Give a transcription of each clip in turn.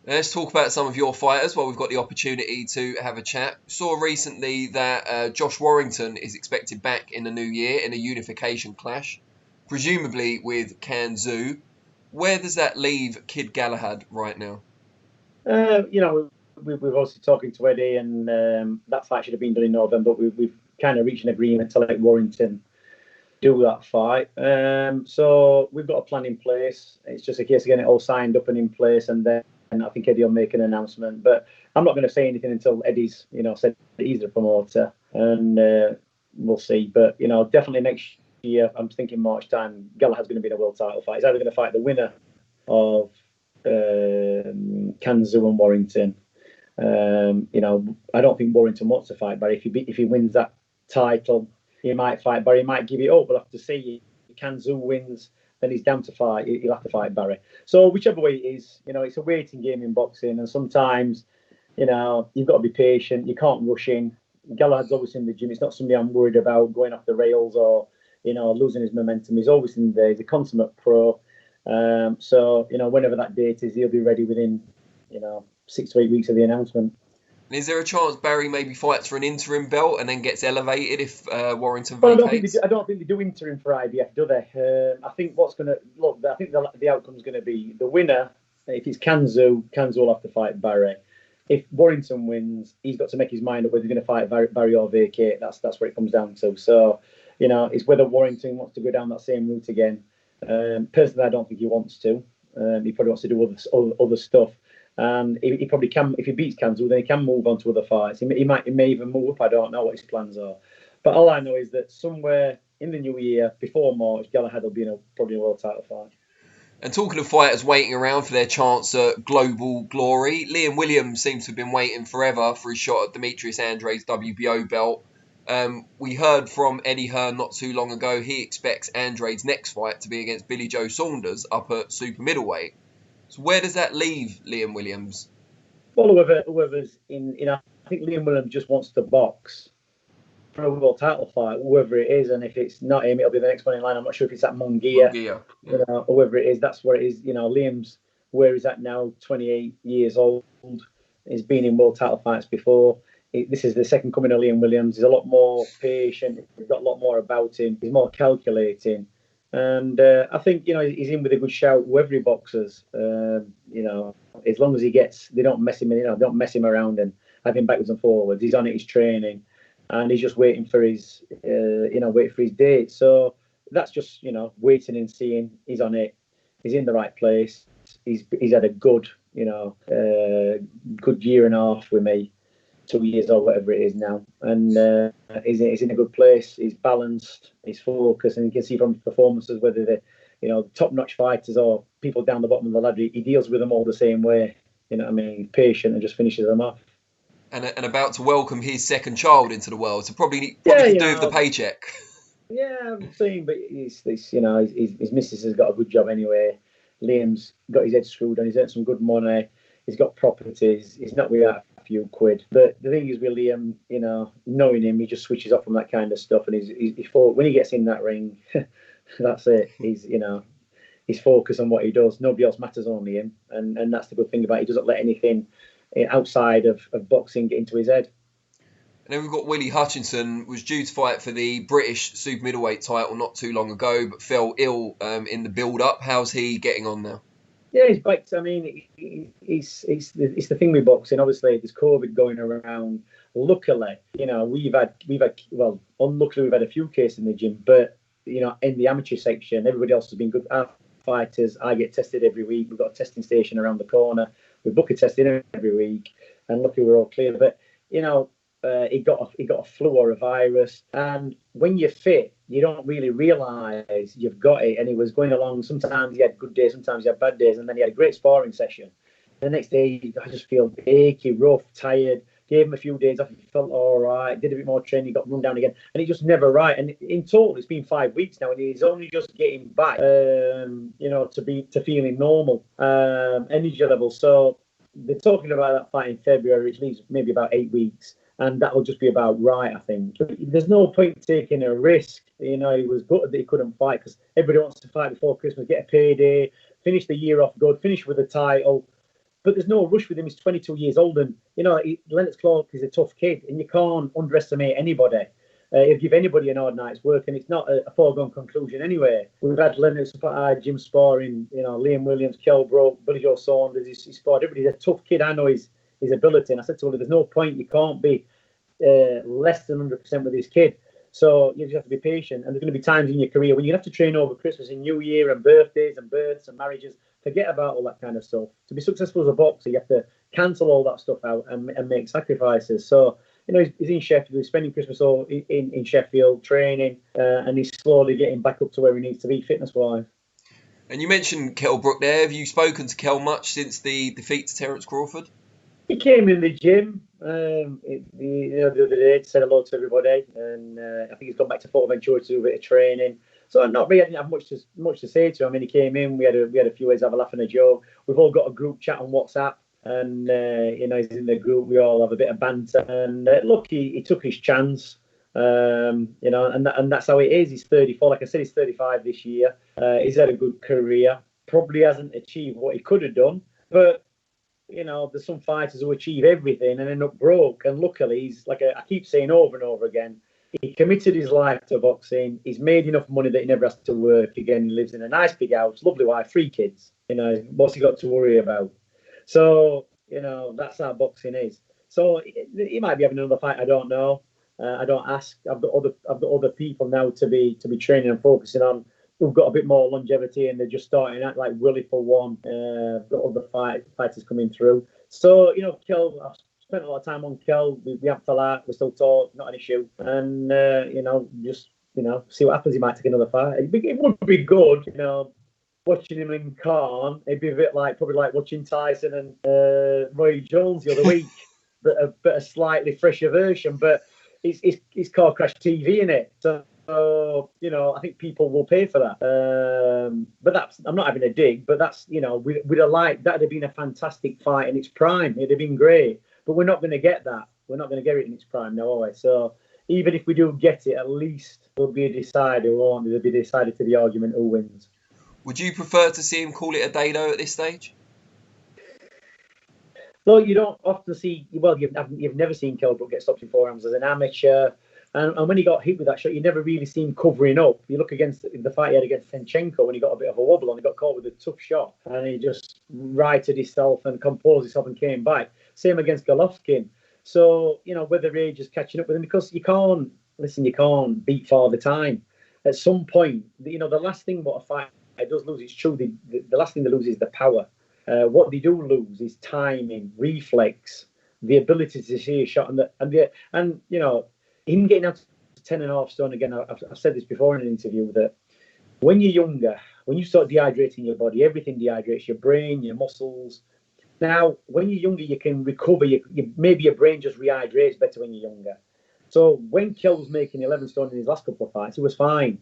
Let's talk about some of your fighters while we've got the opportunity to have a chat. Saw recently that Josh Warrington is expected back in the new year in a unification clash, presumably with Can Xu. Where does that leave Kid Galahad right now? We've obviously talking to Eddie, and that fight should have been done in November, but we've kind of reached an agreement to let Warrington do that fight. So we've got a plan in place. It's just a case of getting it all signed up and in place, and then I think Eddie will make an announcement. But I'm not going to say anything until Eddie's, said that he's the promoter, and we'll see. But definitely next year, I'm thinking March time, Galahad's going to be in a world title fight. He's either going to fight the winner of Can Xu and Warrington. I don't think Warrington wants to fight Barry. If he wins that title, he might fight Barry. He might give it up. We'll have to see. If Can Xu wins, then he's down to fight. He'll have to fight Barry. So whichever way it is, it's a waiting game in boxing, and sometimes, you've got to be patient. You can't rush in. Galahad's always in the gym. It's not somebody I'm worried about going off the rails or losing his momentum. He's always in there. He's a consummate pro. So whenever that date is, he'll be ready within 6 to 8 weeks of the announcement. And is there a chance Barry maybe fights for an interim belt and then gets elevated if Warrington vacates? I don't think they do interim for IBF, do they? I think the outcome's going to be the winner. If it's Can Xu will have to fight Barry. If Warrington wins, he's got to make his mind up whether he's going to fight Barry or vacate. That's what it comes down to. So, it's whether Warrington wants to go down that same route again. Personally, I don't think he wants to. He probably wants to do other stuff. And he probably can, if he beats Can Xu, then he can move on to other fights. He may even move up. I don't know what his plans are. But all I know is that somewhere in the new year, before March, Galahad will be in probably a world title fight. And talking of fighters waiting around for their chance at global glory, Liam Williams seems to have been waiting forever for his shot at Demetrius Andre's WBO belt. We heard from Eddie Hearn not too long ago. He expects Andre's next fight to be against Billy Joe Saunders up at super middleweight. So where does that leave Liam Williams? Well, whoever's in, I think Liam Williams just wants to box for a world title fight, whoever it is, and if it's not him, it'll be the next one in line. I'm not sure if it's at Munguia, yeah. Whoever it is, that's where it is. Liam's where he's at now, 28 years old. He's been in world title fights before. This is the second coming of Liam Williams. He's a lot more patient. He's got a lot more about him. He's more calculating. And I think, he's in with a good shout, whoever he boxes. As long as they don't mess him in, don't mess him around and have him backwards and forwards. He's on it, he's training, and he's just waiting for his, date. So that's just, waiting and seeing. He's on it. He's in the right place. He's had a good, good year and a half with me. 2 years or whatever it is now, and he's in a good place. He's balanced, he's focused, and you can see from his performances whether they're top-notch fighters or people down the bottom of the ladder. He deals with them all the same way. Patient and just finishes them off. And about to welcome his second child into the world, so probably to do with the paycheck. Yeah, I'm saying, but his missus has got a good job anyway. Liam's got his head screwed on. He's earned some good money. He's got properties. He's not without a few quid. But the thing is with Liam, knowing him, he just switches off from that kind of stuff. And when he gets in that ring, that's it. He's focused on what he does. Nobody else matters, only him. And that's the good thing about it. He doesn't let anything outside of boxing get into his head. And then we've got Willie Hutchinson, was due to fight for the British super middleweight title not too long ago, but fell ill in the build-up. How's he getting on now? Yeah, he's back. I mean, it's the thing with boxing. Obviously, there's COVID going around. Luckily, unluckily we've had a few cases in the gym, but in the amateur section, everybody else has been good. Our fighters, I get tested every week. We've got a testing station around the corner. We book a test in every week, and luckily we're all clear. But he got a flu or a virus, and when you're fit, you don't really realise you've got it. And he was going along. Sometimes he had good days, sometimes he had bad days, and then he had a great sparring session. The next day, I just feel achy, rough, tired. Gave him a few days off. He felt all right. Did a bit more training. Got run down again, and he just never right. And in total, it's been 5 weeks now, and he's only just getting back, to feeling normal, energy level. So they're talking about that fight in February, which leaves maybe about 8 weeks. And that'll just be about right, I think. There's no point taking a risk. He was gutted that he couldn't fight because everybody wants to fight before Christmas, get a payday, finish the year off good, finish with a title. but there's no rush with him. He's 22 years old, and Lennox Clark is a tough kid, and you can't underestimate anybody. He'll give anybody an hard night's work, and it's not a foregone conclusion anyway. We've had Lennox, Jim sparring, Liam Williams, Kell Brook, Billy Joe Saunders. He's sparred everybody. He's a tough kid. I know his ability, and I said to him, there's no point. You can't be less than 100% with this kid. So you just have to be patient, and there's going to be times in your career when you have to train over Christmas and New Year and birthdays and births and marriages. Forget about all that kind of stuff. To be successful as a boxer, you have to cancel all that stuff out and make sacrifices. So, he's in Sheffield. He's spending Christmas all in Sheffield training, and he's slowly getting back up to where he needs to be fitness-wise. And you mentioned Kell Brook there. Have you spoken to Kell much since the defeat to Terence Crawford? He came in the gym the other day to say hello to everybody, and I think he's gone back to Fort Ventura to do a bit of training. So not really, I didn't have much to say to him. I mean, he came in, we had a few ways to have a laugh and a joke. We've all got a group chat on WhatsApp, and he's in the group. We all have a bit of banter, and look, he took his chance. And that's how it is. He's 34. Like I said, he's 35 this year. He's had a good career. Probably hasn't achieved what he could have done, but there's some fighters who achieve everything and end up broke. And luckily, he's I keep saying over and over again, he committed his life to boxing. He's made enough money that he never has to work again. He lives in a nice big house, lovely wife, 3 kids. What's he got to worry about? So, that's how boxing is. So he might be having another fight. I don't know. I don't ask. I've got other people now to be training and focusing on, who've got a bit more longevity, and they're just starting out, like Willie for one. Got other fighters coming through. So, Kell, I've spent a lot of time on Kell. We have fell out. We still talk, not an issue. And, just, see what happens. He might take another fight. It would be good, watching him in Khan. It'd be a bit probably like watching Tyson and Roy Jones the other week, but a slightly fresher version. But it's car crash TV, innit? So, I think people will pay for that. But I'm not having a dig, but that's, we'd have liked, that'd have been a fantastic fight in its prime. It'd have been great. But we're not going to get that. We're not going to get it in its prime now, are we? So even if we do get it, at least there'll be a decider, won't there? There'll be decided to the argument who wins. Would you prefer to see him call it a day, though, at this stage? Well, you don't often see. Well, you've never seen Kell Brook get stopped in 4 rounds as an amateur, and when he got hit with that shot, you never really see him covering up. You look against the fight he had against Fenchenko when he got a bit of a wobble and he got caught with a tough shot, and he just righted himself and composed himself and came back. Same against Golovkin. So whether age is catching up with him, because you can't beat Father Time. At some point, the last thing what a fight does lose, it's true. The last thing they lose is the power. What they do lose is timing, reflex, the ability to see a shot, and him getting out to 10.5 stone again. I've said this before in an interview that when you're younger, when you start dehydrating your body, everything dehydrates, your brain, your muscles. Now, when you're younger, you can recover. Maybe your brain just rehydrates better when you're younger. So when Kell was making 11 stone in his last couple of fights, he was fine.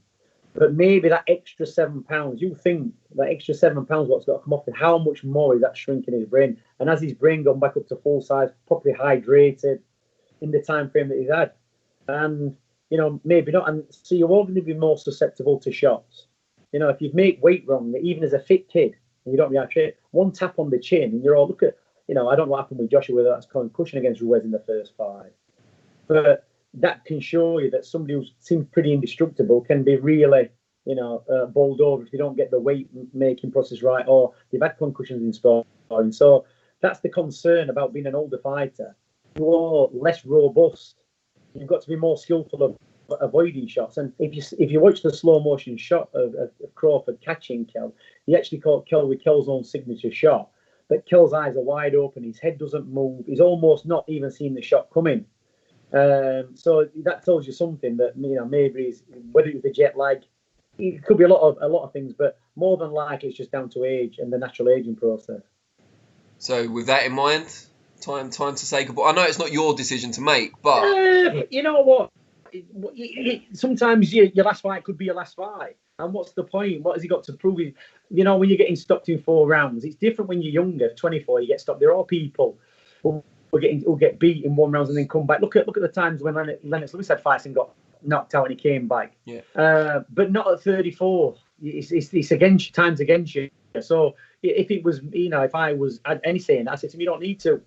But maybe that extra 7 pounds, you think that extra 7 pounds, what's got to come off, and how much more is that shrinking his brain? And as his brain gone back up to full size, properly hydrated in the time frame that he's had, and maybe not. And so you're all going to be more susceptible to shots. If you make weight wrong, even as a fit kid, and you don't rehydrate, one tap on the chin, and you're all look at. I don't know what happened with Joshua, whether that's concussion against Ruiz in the first fight, but that can show you that somebody who seems pretty indestructible can be really, bowled over if they don't get the weight making process right, or they've had concussions in sparring. So that's the concern about being an older fighter. You're less robust. You've got to be more skillful of avoiding shots. And if you watch the slow motion shot of Crawford catching Kell, he actually caught Kell with Kell's own signature shot. But Kell's eyes are wide open. His head doesn't move. He's almost not even seeing the shot coming. So that tells you something that maybe whether it's the jet lag, it could be a lot of things, but more than likely it's just down to age and the natural aging process. So with that in mind, time to say goodbye. I know it's not your decision to make, but you know what? Sometimes your last fight could be your last fight, and what's the point? What has he got to prove? When you're getting stopped in 4 rounds, it's different when you're younger. 24, you get stopped. There are people who'll get beat in 1 round and then come back. Look at the times when Lennox Lewis had fights and got knocked out and he came back. Yeah. But not at 34. It's against times against you. So if it was, if I was any saying, I said to him, you don't need to.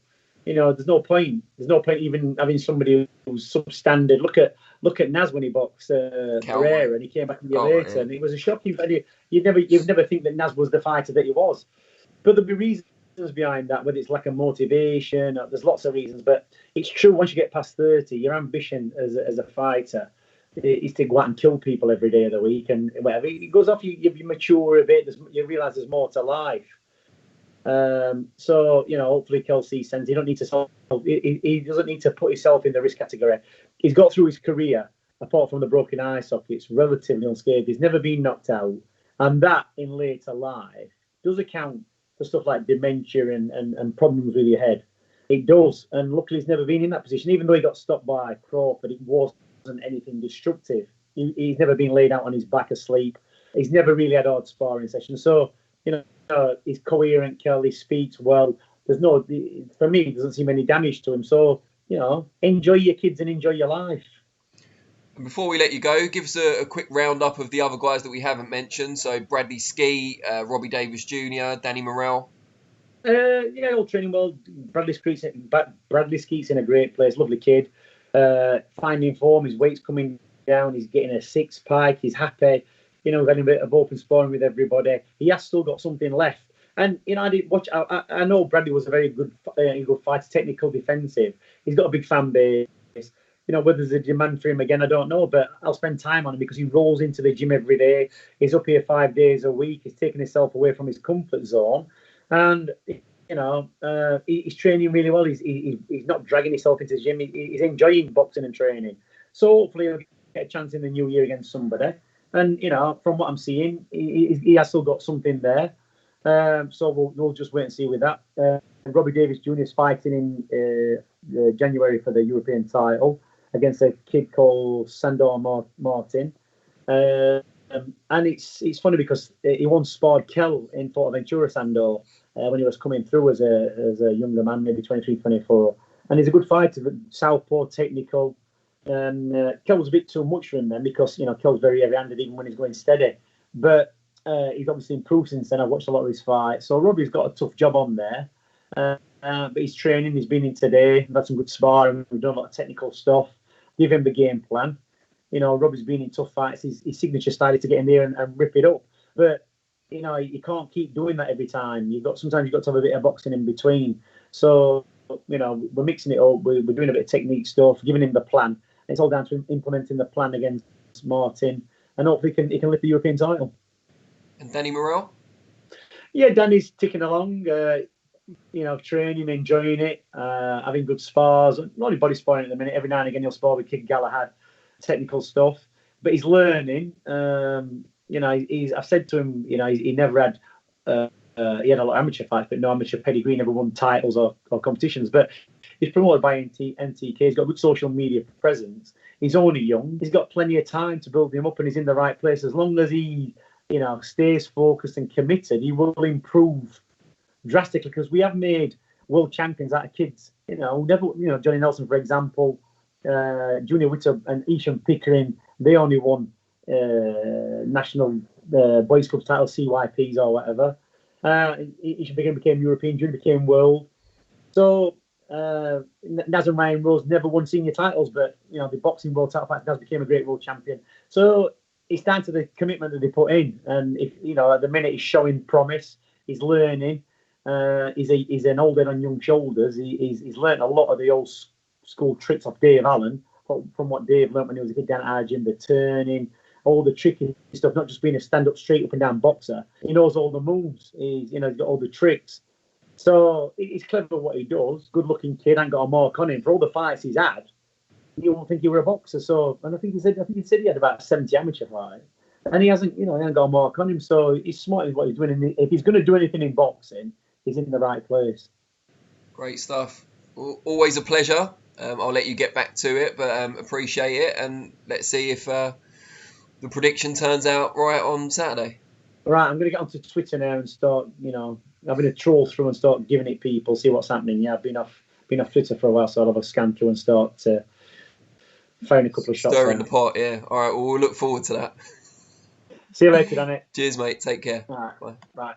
There's no point. There's no point even having somebody who's substandard. Look at Naz when he boxed Pereira, and he came back a year later, and it was a shocking. You'd never think that Naz was the fighter that he was. But there'll be reasons behind that, whether it's lack of motivation. There's lots of reasons, but it's true. Once you get past 30, your ambition as a fighter is to go out and kill people every day of the week, and whatever. It goes off. You mature a bit. You realise there's more to life. So hopefully Kell sees sense. He don't need to he doesn't need to put himself in the risk category. He's got through his career, apart from the broken eye sockets, relatively unscathed. He's never been knocked out, and that in later life does account for stuff like dementia and problems with your head. It does, and luckily he's never been in that position. Even though he got stopped by Crawford, it wasn't anything destructive. He's never been laid out on his back asleep. He's never really had hard sparring sessions. So he's coherent, Kell. He speaks well. For me, it doesn't seem any damage to him. So, enjoy your kids and enjoy your life. And before we let you go, give us a quick roundup of the other guys that we haven't mentioned. So Bradley Skee, Robbie Davis Jr., Danny Morrell. All training well. Bradley Skeet's in a great place. Lovely kid. Finding form. His weight's coming down. He's getting a 6-pack. He's happy. Having a bit of open sparring with everybody. He has still got something left. And, I did watch. I know Bradley was a very good fighter, technical, defensive. He's got a big fan base. Whether there's a demand for him again, I don't know. But I'll spend time on him because he rolls into the gym every day. He's up here 5 days a week. He's taking himself away from his comfort zone. And, he's training really well. He's not dragging himself into the gym. He's enjoying boxing and training. So hopefully he'll get a chance in the new year against somebody. And, from what I'm seeing, he has still got something there. So we'll just wait and see with that. Robbie Davis Jr. is fighting in January for the European title against a kid called Sandor Martin. And it's funny because he once sparred Kell in Fortaventura, Sandor, when he was coming through as a younger man, maybe 23, 24. And he's a good fighter, southpaw, technical. And Kell was a bit too much for him then because, Kell's very heavy-handed even when he's going steady. But he's obviously improved since then. I've watched a lot of his fights. So Robbie's got a tough job on there. But he's training. He's been in today. We've had some good sparring. We've done a lot of technical stuff. Give him the game plan. Robbie's been in tough fights. His signature style is to get in there and rip it up. But, you can't keep doing that every time. Sometimes you've got to have a bit of boxing in between. So, we're mixing it up. We're doing a bit of technique stuff, giving him the plan. It's all down to him implementing the plan against Martin, and hopefully he can lift the European title. And Danny Morrell? Yeah, Danny's ticking along, training, enjoying it, having good spars. Not only body sparring at the minute. Every now and again he'll spar with Kid Galahad, technical stuff. But he's learning. I've said to him, he never had. He had a lot of amateur fights, but no amateur pedigree, never won titles or competitions. But he's promoted by NTK. He's got a good social media presence. He's only young. He's got plenty of time to build him up, and he's in the right place. As long as he, stays focused and committed, he will improve drastically. Because we have made world champions out of kids. Johnny Nelson, for example, Junior Witter and Isham Pickering. They only won national boys' club title, CYPs or whatever. Isham Pickering became European. Junior became world. So. Naz and Ryan Rose never won senior titles, but the boxing world title fight, Naz became a great world champion. So it's down to the commitment that they put in, and if at the minute he's showing promise, he's learning. He's an old head on young shoulders. He's learned a lot of the old school tricks off Dave Allen from what Dave learned when he was a kid down at our gym, the turning, all the tricky stuff, not just being a stand-up straight up and down boxer. He knows all the moves. He's got all the tricks. So he's clever at what he does. Good-looking kid, ain't got a mark on him. For all the fights he's had, you won't think he were a boxer. So, and I think he said he had about 70 amateur fights, and he hasn't got a mark on him. So he's smart in what he's doing. And if he's going to do anything in boxing, he's in the right place. Great stuff. Always a pleasure. I'll let you get back to it, but appreciate it, and let's see if the prediction turns out right on Saturday. Right, I'm going to get onto Twitter now and start, having a troll through and start giving it people, see what's happening. Yeah, I've been off Twitter for a while, so I'll have a scan through and start firing a couple of shots. Stir in the pot, yeah. All right, well, we'll look forward to that. See you later, Danny. Cheers, mate. Take care. All right. Bye. Bye.